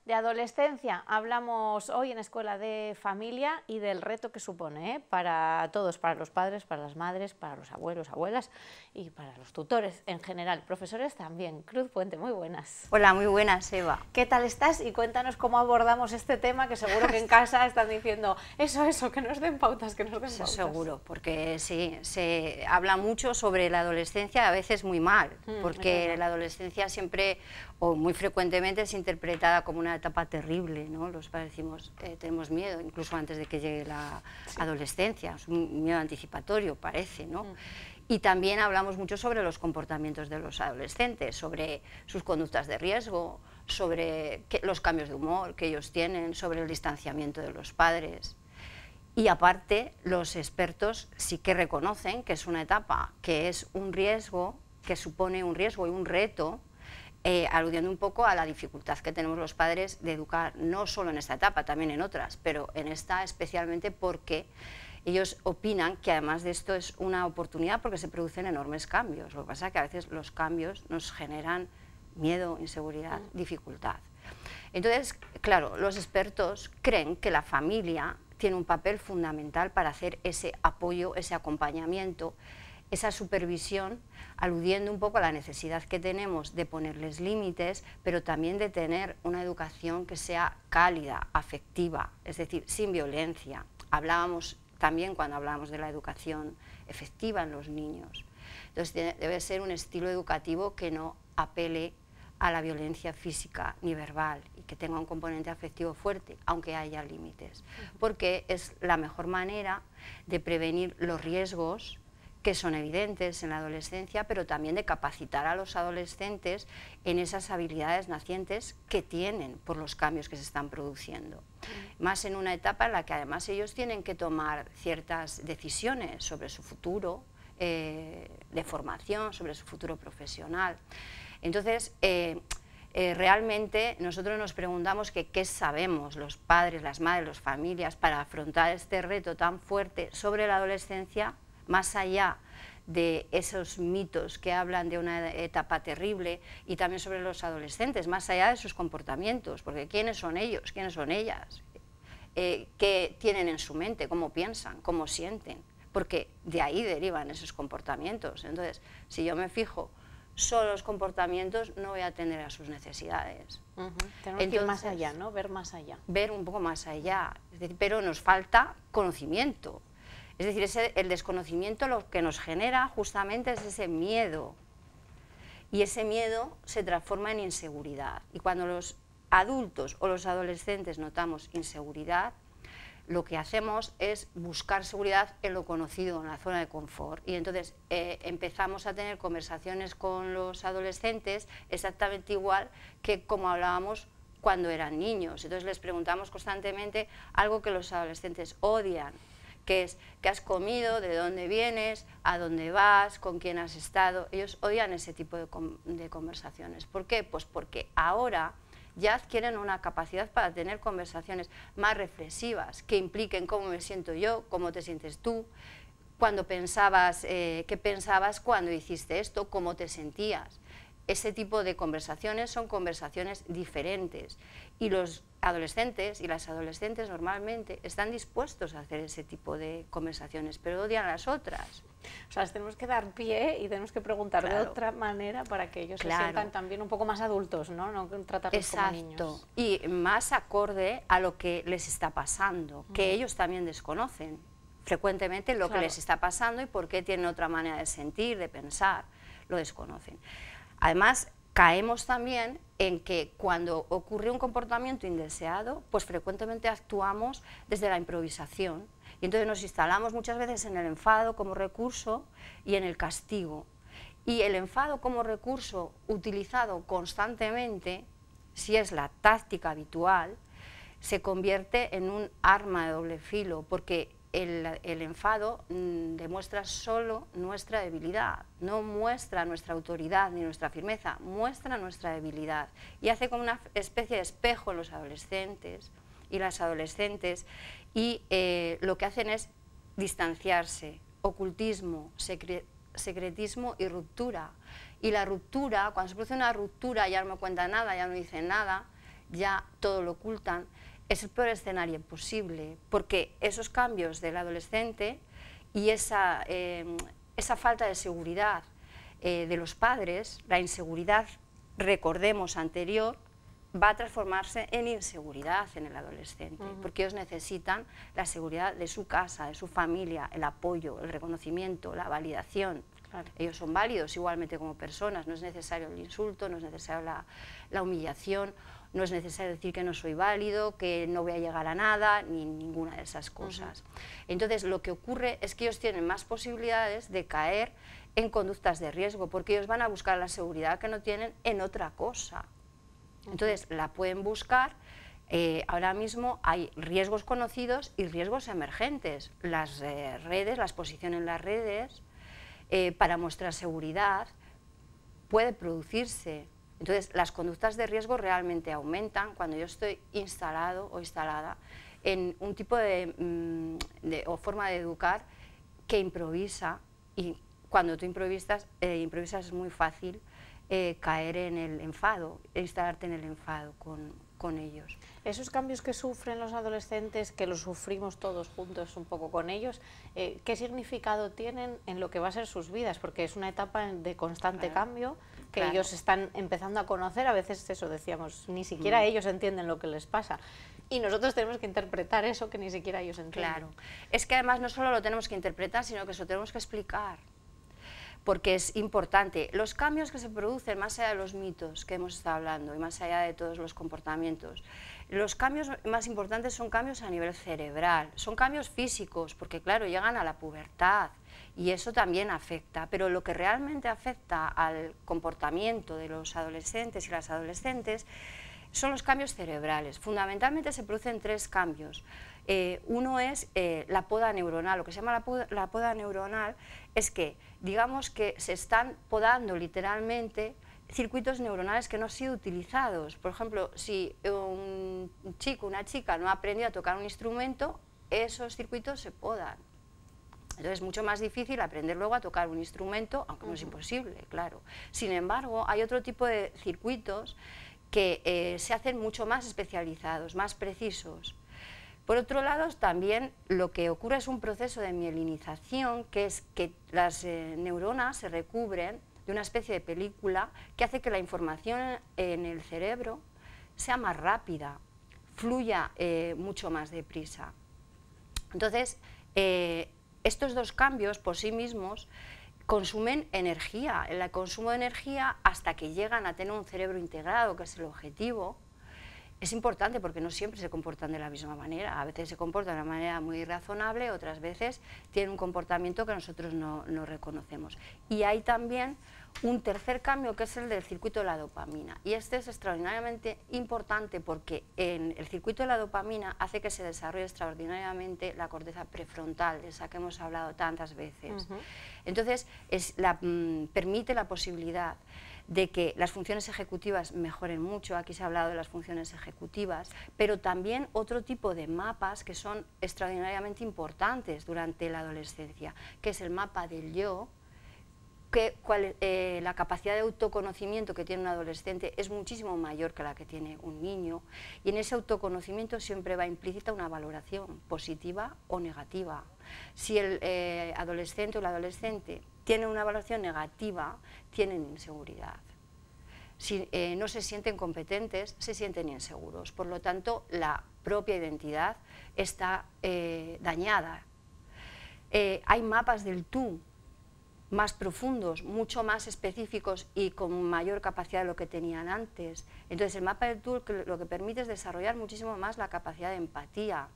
De adolescencia hablamos hoy en Escuela de Familia y del reto que supone, para todos, para los padres, para las madres, para los abuelos, abuelas y para los tutores en general, profesores también. Cruz Puente, muy buenas. Hola, muy buenas, Eva. ¿Qué tal estás? Y cuéntanos cómo abordamos este tema, que seguro que en casa están diciendo eso, que nos den pautas, que nos den pautas. Seguro, porque sí, se habla mucho sobre la adolescencia, a veces muy mal, porque la adolescencia siempre o muy frecuentemente es interpretada como una etapa terrible, ¿no? Los padres decimos, tenemos miedo, incluso antes de que llegue la adolescencia, es un miedo anticipatorio, parece, ¿no? Y también hablamos mucho sobre los comportamientos de los adolescentes, sobre sus conductas de riesgo, sobre los cambios de humor que ellos tienen, sobre el distanciamiento de los padres. Y aparte, los expertos sí que reconocen que es una etapa que es un riesgo, que supone un riesgo y un reto, aludiendo un poco a la dificultad que tenemos los padres de educar, no solo en esta etapa, también en otras, pero en esta especialmente porque ellos opinan que además de esto es una oportunidad porque se producen enormes cambios. Lo que pasa es que a veces los cambios nos generan miedo, inseguridad, dificultad. Entonces, claro, los expertos creen que la familia tiene un papel fundamental para hacer ese apoyo, ese acompañamiento, esa supervisión, aludiendo un poco a la necesidad que tenemos de ponerles límites, pero también de tener una educación que sea cálida, afectiva, es decir, sin violencia. Hablábamos también cuando hablábamos de la educación efectiva en los niños. Entonces debe ser un estilo educativo que no apele a la violencia física ni verbal y que tenga un componente afectivo fuerte, aunque haya límites, porque es la mejor manera de prevenir los riesgos que son evidentes en la adolescencia, pero también de capacitar a los adolescentes en esas habilidades nacientes que tienen por los cambios que se están produciendo. Más en una etapa en la que además ellos tienen que tomar ciertas decisiones sobre su futuro de formación, sobre su futuro profesional. Entonces, realmente nosotros nos preguntamos que qué sabemos los padres, las madres, las familias para afrontar este reto tan fuerte sobre la adolescencia, más allá de esos mitos que hablan de una etapa terrible, y también sobre los adolescentes, más allá de sus comportamientos, porque ¿quiénes son ellos? ¿Quiénes son ellas? ¿Qué tienen en su mente? ¿Cómo piensan? ¿Cómo sienten? Porque de ahí derivan esos comportamientos. Entonces, si yo me fijo solo los comportamientos, no voy a atender a sus necesidades. Tenemos que ir más allá, ¿no? Ver más allá. Ver un poco más allá, es decir, pero nos falta conocimiento. Es decir, el desconocimiento lo que nos genera justamente es ese miedo, y ese miedo se transforma en inseguridad. Y cuando los adultos o los adolescentes notamos inseguridad, lo que hacemos es buscar seguridad en lo conocido, en la zona de confort. Y entonces empezamos a tener conversaciones con los adolescentes exactamente igual que como hablábamos cuando eran niños. Entonces les preguntamos constantemente algo que los adolescentes odian, que es ¿qué has comido?, ¿de dónde vienes?, ¿a dónde vas?, ¿con quién has estado? Ellos odian ese tipo de conversaciones. ¿Por qué? Pues porque ahora ya adquieren una capacidad para tener conversaciones más reflexivas, que impliquen cómo me siento yo, cómo te sientes tú, cuando pensabas, qué pensabas cuando hiciste esto, cómo te sentías. Ese tipo de conversaciones son conversaciones diferentes, y los adolescentes y las adolescentes normalmente están dispuestos a hacer ese tipo de conversaciones, pero odian las otras. O sea, les tenemos que dar pie y tenemos que preguntar de otra manera para que ellos se sientan también un poco más adultos, ¿no? No tratarlos como niños. Y más acorde a lo que les está pasando, que ellos también desconocen frecuentemente lo que les está pasando y por qué tienen otra manera de sentir, de pensar, lo desconocen. Además, caemos también en que cuando ocurre un comportamiento indeseado, pues frecuentemente actuamos desde la improvisación, y entonces nos instalamos muchas veces en el enfado como recurso y en el castigo. Y el enfado como recurso utilizado constantemente, si es la táctica habitual, se convierte en un arma de doble filo, porque el enfado demuestra solo nuestra debilidad, no muestra nuestra autoridad ni nuestra firmeza, muestra nuestra debilidad, y hace como una especie de espejo en los adolescentes y las adolescentes, y lo que hacen es distanciarse, ocultismo, secretismo y ruptura. Y la ruptura, cuando se produce una ruptura, ya no me cuenta nada, ya no dice nada, ya todo lo ocultan, es el peor escenario posible, porque esos cambios del adolescente y esa falta de seguridad de los padres, la inseguridad, recordemos, anterior, va a transformarse en inseguridad en el adolescente, porque ellos necesitan la seguridad de su casa, de su familia, el apoyo, el reconocimiento, la validación. Claro. Ellos son válidos igualmente como personas, no es necesario el insulto, no es necesario la humillación, no es necesario decir que no soy válido, que no voy a llegar a nada, ni ninguna de esas cosas. Entonces, lo que ocurre es que ellos tienen más posibilidades de caer en conductas de riesgo, porque ellos van a buscar la seguridad que no tienen en otra cosa. Entonces, la pueden buscar. Ahora mismo hay riesgos conocidos y riesgos emergentes. Las redes, la exposición en las redes, para mostrar seguridad, puede producirse. Entonces, las conductas de riesgo realmente aumentan cuando yo estoy instalado o instalada en un tipo o forma de educar que improvisa, y cuando tú improvisas es muy fácil caer en el enfado, instalarte en el enfado con ellos. Esos cambios que sufren los adolescentes, que los sufrimos todos juntos un poco con ellos, ¿qué significado tienen en lo que va a ser sus vidas? Porque es una etapa de constante cambio, que ellos están empezando a conocer, a veces eso decíamos, ni siquiera ellos entienden lo que les pasa. Y nosotros tenemos que interpretar eso que ni siquiera ellos entienden. Claro, es que además no solo lo tenemos que interpretar, sino que eso lo tenemos que explicar. Porque es importante. Los cambios que se producen, más allá de los mitos que hemos estado hablando y más allá de todos los comportamientos, los cambios más importantes son cambios a nivel cerebral, son cambios físicos, porque claro, llegan a la pubertad y eso también afecta, pero lo que realmente afecta al comportamiento de los adolescentes y las adolescentes son los cambios cerebrales. Fundamentalmente se producen tres cambios. Uno es la poda neuronal. Lo que se llama la poda neuronal es que, digamos que se están podando literalmente circuitos neuronales que no han sido utilizados. Por ejemplo, si un chico, una chica no ha aprendido a tocar un instrumento, esos circuitos se podan. Entonces es mucho más difícil aprender luego a tocar un instrumento, aunque no es imposible, claro. Sin embargo, hay otro tipo de circuitos que se hacen mucho más especializados, más precisos. Por otro lado, también lo que ocurre es un proceso de mielinización, que es que las neuronas se recubren de una especie de película que hace que la información en el cerebro sea más rápida, fluya mucho más deprisa. Entonces, estos dos cambios por sí mismos consumen energía. El consumo de energía, hasta que llegan a tener un cerebro integrado, que es el objetivo, es importante porque no siempre se comportan de la misma manera. A veces se comportan de una manera muy razonable, otras veces tienen un comportamiento que nosotros no reconocemos. Y hay también un tercer cambio, que es el del circuito de la dopamina. Y este es extraordinariamente importante porque en el circuito de la dopamina hace que se desarrolle extraordinariamente la corteza prefrontal, de esa que hemos hablado tantas veces. Entonces, permite la posibilidad de que las funciones ejecutivas mejoren mucho. Aquí se ha hablado de las funciones ejecutivas, pero también otro tipo de mapas que son extraordinariamente importantes durante la adolescencia, que es el mapa del yo, que la capacidad de autoconocimiento que tiene un adolescente es muchísimo mayor que la que tiene un niño, y en ese autoconocimiento siempre va implícita una valoración positiva o negativa. Si el adolescente o la adolescente tiene una valoración negativa, tienen inseguridad. Si no se sienten competentes, se sienten inseguros. Por lo tanto, la propia identidad está dañada. Hay mapas del tú más profundos, mucho más específicos y con mayor capacidad de lo que tenían antes. Entonces, el mapa del tú lo que permite es desarrollar muchísimo más la capacidad de empatía,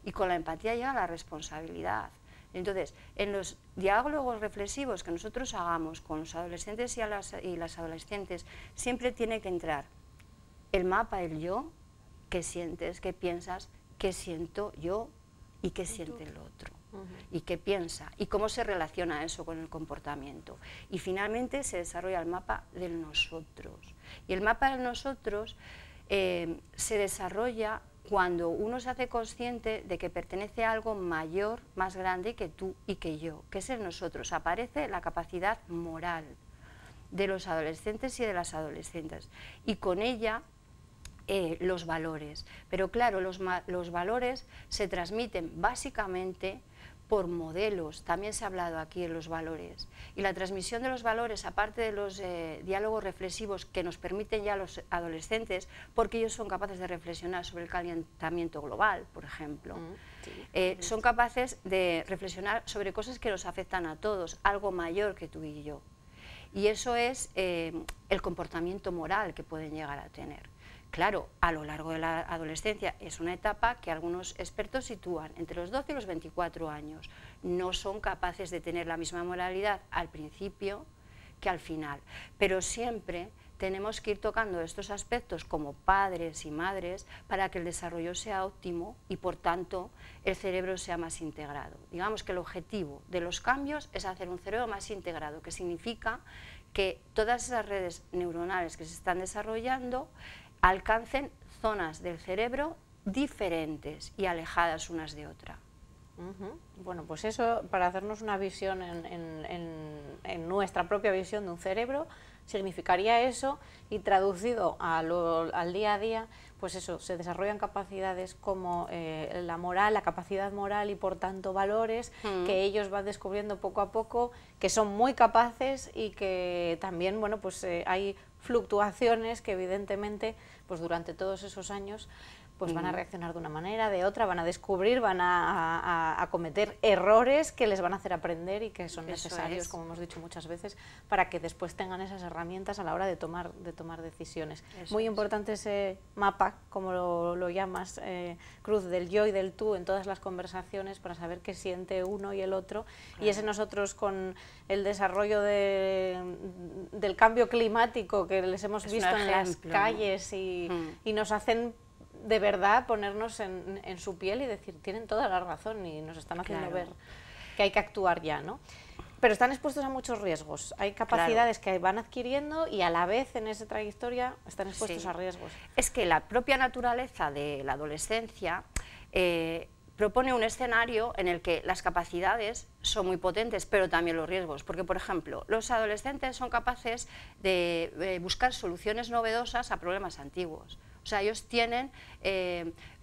y con la empatía llega la responsabilidad. Entonces, en los diálogos reflexivos que nosotros hagamos con los adolescentes y las adolescentes, siempre tiene que entrar el mapa del yo, qué sientes, qué piensas, qué siento yo y qué siente el otro, y qué piensa, y cómo se relaciona eso con el comportamiento. Y finalmente se desarrolla el mapa del nosotros. Y el mapa del nosotros se desarrolla cuando uno se hace consciente de que pertenece a algo mayor, más grande que tú y que yo, que es en nosotros, aparece la capacidad moral de los adolescentes y de las adolescentes, y con ella los valores. Pero claro, los valores se transmiten básicamente por modelos, también se ha hablado aquí de los valores, y la transmisión de los valores, aparte de los diálogos reflexivos que nos permiten ya los adolescentes, porque ellos son capaces de reflexionar sobre el calentamiento global, por ejemplo, son capaces de reflexionar sobre cosas que nos afectan a todos, algo mayor que tú y yo, y eso es el comportamiento moral que pueden llegar a tener. Claro, a lo largo de la adolescencia es una etapa que algunos expertos sitúan entre los 12 y los 24 años. No son capaces de tener la misma moralidad al principio que al final, pero siempre tenemos que ir tocando estos aspectos como padres y madres para que el desarrollo sea óptimo y por tanto el cerebro sea más integrado. Digamos que el objetivo de los cambios es hacer un cerebro más integrado, que significa que todas esas redes neuronales que se están desarrollando alcancen zonas del cerebro diferentes y alejadas unas de otras. Bueno, pues eso, para hacernos una visión en nuestra propia visión de un cerebro, significaría eso, y traducido al día a día, pues eso, se desarrollan capacidades como la moral, la capacidad moral y por tanto valores que ellos van descubriendo poco a poco, que son muy capaces y que también, bueno, pues hay fluctuaciones que evidentemente pues durante todos esos años pues van a reaccionar de una manera, de otra, van a descubrir, van a cometer errores que les van a hacer aprender y que son necesarios, como hemos dicho muchas veces, para que después tengan esas herramientas a la hora de tomar decisiones. Muy importante ese mapa, como lo llamas, Cruz, del yo y del tú en todas las conversaciones para saber qué siente uno y el otro, y ese nosotros con el desarrollo del cambio climático que les hemos visto en las calles y nos hacen de verdad ponernos en su piel y decir, tienen toda la razón y nos están haciendo ver que hay que actuar ya, ¿no? Pero están expuestos a muchos riesgos, hay capacidades que van adquiriendo y a la vez en esa trayectoria están expuestos a riesgos. Es que la propia naturaleza de la adolescencia propone un escenario en el que las capacidades son muy potentes, pero también los riesgos, porque por ejemplo, los adolescentes son capaces de buscar soluciones novedosas a problemas antiguos. O sea, ellos tienen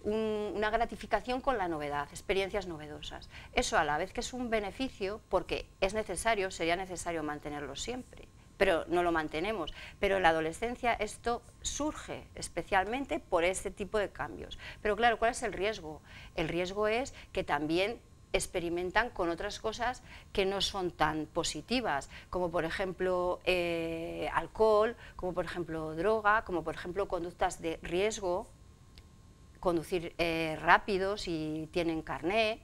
una gratificación con la novedad, experiencias novedosas. Eso a la vez que es un beneficio, porque es necesario, sería necesario mantenerlo siempre, pero no lo mantenemos. Pero en la adolescencia esto surge especialmente por este tipo de cambios. Pero claro, ¿cuál es el riesgo? El riesgo es que también experimentan con otras cosas que no son tan positivas, como por ejemplo alcohol, como por ejemplo droga, como por ejemplo conductas de riesgo, conducir rápido si tienen carné,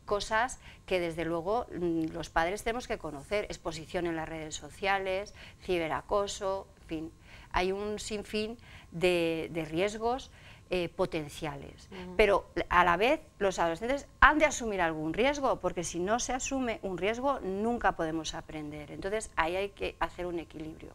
cosas que desde luego los padres tenemos que conocer, exposición en las redes sociales, ciberacoso, en fin, hay un sinfín de riesgos potenciales, pero a la vez los adolescentes han de asumir algún riesgo, porque si no se asume un riesgo nunca podemos aprender, entonces ahí hay que hacer un equilibrio.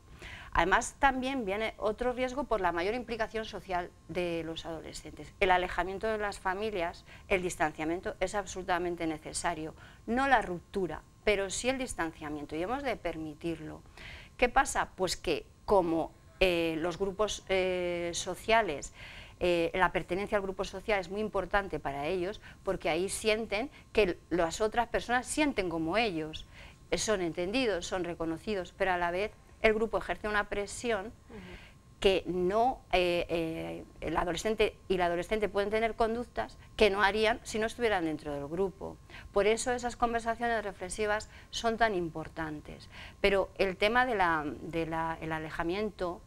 Además también viene otro riesgo por la mayor implicación social de los adolescentes. El alejamiento de las familias, el distanciamiento es absolutamente necesario, no la ruptura, pero sí el distanciamiento y hemos de permitirlo. ¿Qué pasa? Pues que como los grupos sociales, la pertenencia al grupo social es muy importante para ellos, porque ahí sienten que las otras personas sienten como ellos, son entendidos, son reconocidos, pero a la vez el grupo ejerce una presión que no, el adolescente y la adolescente pueden tener conductas que no harían si no estuvieran dentro del grupo. Por eso esas conversaciones reflexivas son tan importantes. Pero el tema del alejamiento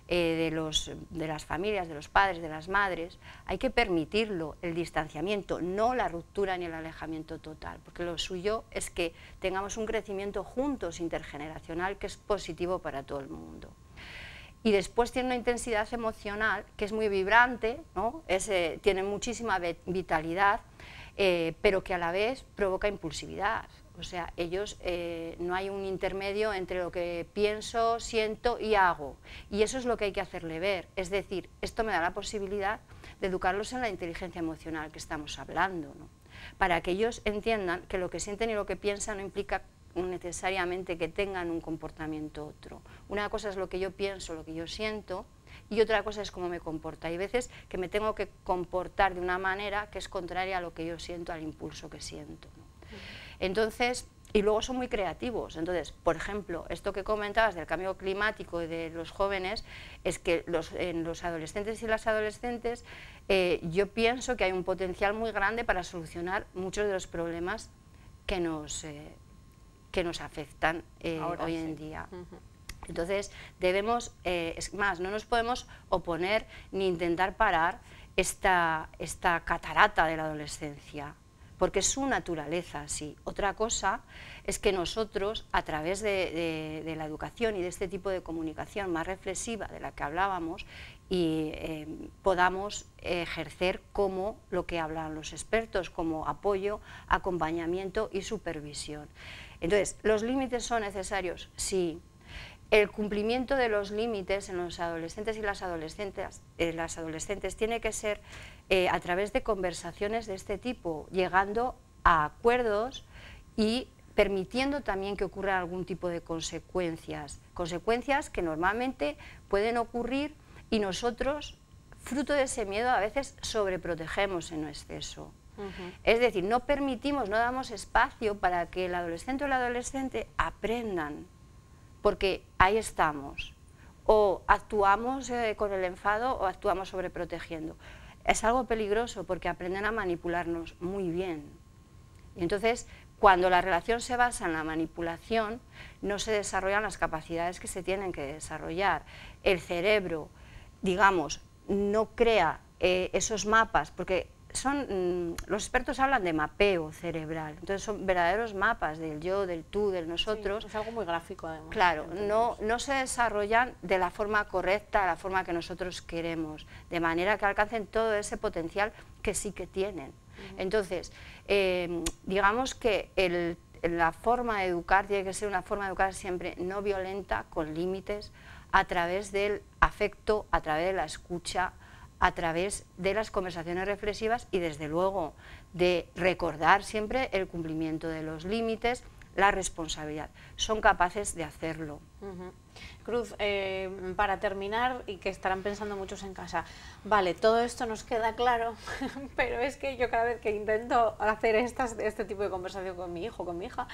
de las familias, de los padres, de las madres, hay que permitirlo, el distanciamiento, no la ruptura ni el alejamiento total, porque lo suyo es que tengamos un crecimiento juntos intergeneracional que es positivo para todo el mundo. Y después tiene una intensidad emocional que es muy vibrante, ¿no? Tiene muchísima vitalidad, pero que a la vez provoca impulsividad. O sea, ellos, no hay un intermedio entre lo que pienso, siento y hago. Y eso es lo que hay que hacerle ver. Es decir, esto me da la posibilidad de educarlos en la inteligencia emocional que estamos hablando, ¿no? Para que ellos entiendan que lo que sienten y lo que piensan no implica necesariamente que tengan un comportamiento otro. Una cosa es lo que yo pienso, lo que yo siento, y otra cosa es cómo me comporto. Hay veces que me tengo que comportar de una manera que es contraria a lo que yo siento, al impulso que siento, ¿no? Entonces, y luego son muy creativos. Entonces, por ejemplo, esto que comentabas del cambio climático y de los jóvenes, es que en los adolescentes y las adolescentes yo pienso que hay un potencial muy grande para solucionar muchos de los problemas que nos afectan hoy en día. Entonces, debemos, es más, no nos podemos oponer ni intentar parar esta catarata de la adolescencia, porque es su naturaleza, sí. Otra cosa es que nosotros, a través de la educación y de este tipo de comunicación más reflexiva de la que hablábamos, podamos ejercer como lo que hablan los expertos, como apoyo, acompañamiento y supervisión. Entonces, ¿los límites son necesarios? Sí. El cumplimiento de los límites en los adolescentes y las adolescentes tiene que ser a través de conversaciones de este tipo, llegando a acuerdos y permitiendo también que ocurra algún tipo de consecuencias que normalmente pueden ocurrir y nosotros, fruto de ese miedo, a veces sobreprotegemos en exceso. Es decir, no permitimos, no damos espacio para que el adolescente o la adolescente aprendan, porque ahí estamos, o actuamos con el enfado o actuamos sobreprotegiendo. Es algo peligroso porque aprenden a manipularnos muy bien. Y entonces, cuando la relación se basa en la manipulación, no se desarrollan las capacidades que se tienen que desarrollar. El cerebro, digamos, no crea esos mapas, porque los expertos hablan de mapeo cerebral, entonces son verdaderos mapas del yo, del tú, del nosotros. Sí, es algo muy gráfico además. Claro, no se desarrollan de la forma correcta, la forma que nosotros queremos, de manera que alcancen todo ese potencial que sí que tienen. Entonces, digamos que la forma de educar tiene que ser una forma de educar siempre no violenta, con límites, a través del afecto, a través de la escucha, a través de las conversaciones reflexivas y desde luego de recordar siempre el cumplimiento de los límites, la responsabilidad. Son capaces de hacerlo. Cruz, para terminar, y que estarán pensando muchos en casa, vale, todo esto nos queda claro, pero es que yo cada vez que intento hacer este tipo de conversación con mi hijo, con mi hija,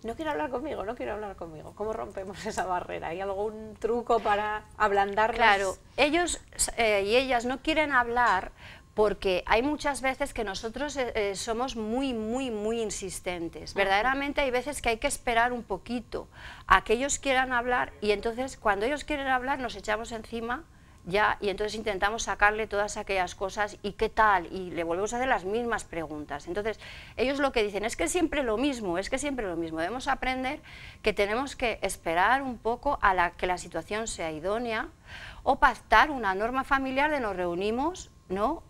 no quiero hablar conmigo, no quiero hablar conmigo. ¿Cómo rompemos esa barrera? ¿Hay algún truco para ablandarlos? Claro, ellos y ellas no quieren hablar porque hay muchas veces que nosotros somos muy insistentes. Verdaderamente hay veces que hay que esperar un poquito a que ellos quieran hablar y entonces cuando ellos quieren hablar nos echamos encima ya y entonces intentamos sacarle todas aquellas cosas y qué tal, y le volvemos a hacer las mismas preguntas. Entonces ellos lo que dicen es que siempre lo mismo, es que siempre lo mismo. Debemos aprender que tenemos que esperar un poco a que la situación sea idónea o pactar una norma familiar de nos reunimos, ¿no?,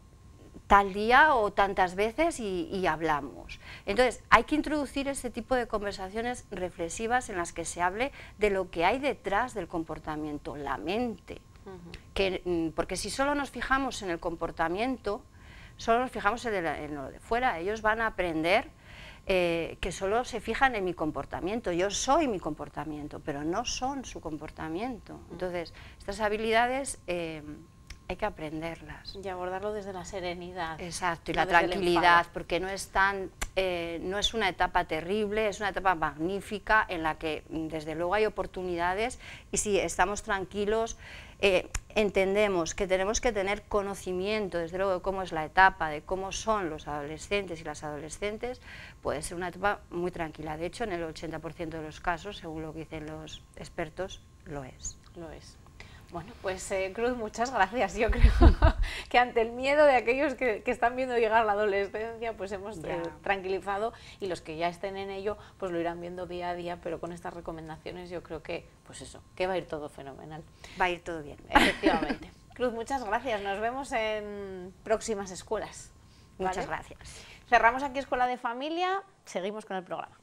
tal día o tantas veces y hablamos. Entonces, hay que introducir este tipo de conversaciones reflexivas en las que se hable de lo que hay detrás del comportamiento, la mente. Porque si solo nos fijamos en el comportamiento, solo nos fijamos en lo de fuera, ellos van a aprender que solo se fijan en mi comportamiento. Yo soy mi comportamiento, pero no son su comportamiento. Entonces, estas habilidades hay que aprenderlas. Y abordarlo desde la serenidad. Exacto, y la tranquilidad, porque no es una etapa terrible, es una etapa magnífica en la que desde luego hay oportunidades y si estamos tranquilos, entendemos que tenemos que tener conocimiento desde luego de cómo es la etapa, de cómo son los adolescentes y las adolescentes, puede ser una etapa muy tranquila. De hecho, en el 80% de los casos, según lo que dicen los expertos, lo es. Lo es. Bueno, pues Cruz, muchas gracias. Yo creo que ante el miedo de aquellos que están viendo llegar la adolescencia, pues hemos tranquilizado, y los que ya estén en ello, pues lo irán viendo día a día, pero con estas recomendaciones yo creo que, pues eso, que va a ir todo fenomenal. Va a ir todo bien. Efectivamente. Cruz, muchas gracias. Nos vemos en próximas escuelas. Muchas gracias. Cerramos aquí Escuela de Familia, seguimos con el programa.